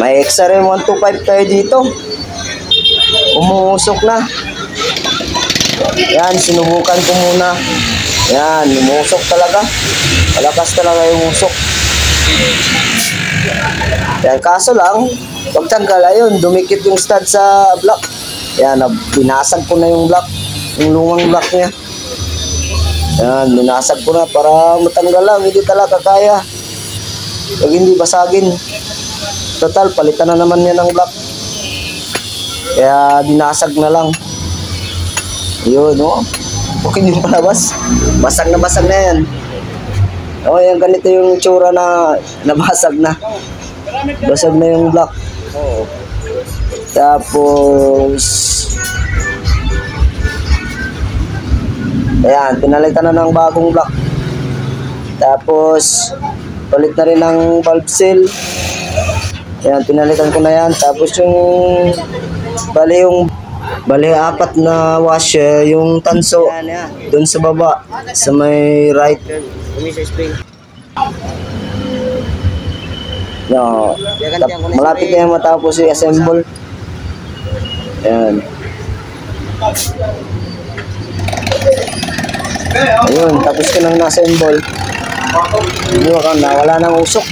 May XRM 125 tayo dito. Umuusok na. Yan, sinubukan ko muna. Yan, umusok talaga. Malakas talaga yung usok. Yan, kaso lang, pagtanggal, ayun, dumikit yung stud sa block. Yan, binasag ko na yung block. Yung lumang block niya. Yan, binasag ko na para matanggal lang. Hindi talaga kaya. Pag hindi basagin. Total, palitan na naman yan ng block. Kaya binasag na lang. Yun, no? Okay yung palabas. Basag na yan. O, yan, ganito yung tsura na nabasag na. Basag na yung block. Tapos, ayan, pinalitan na ng bagong block. Tapos, palit na rin ng valve seal. Ayan, pinalitan ko na yan. Tapos yung bali apat na washer, yung tanso doon sa baba, sa may right. No, malapit na yung matapos yung assemble. Ayan. Ayun, tapos ko nang na-assemble. Wala nang usok.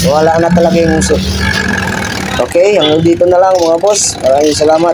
Wala na talaga yung usok. Okay, hanggang dito na lang mga boss. Maraming salamat.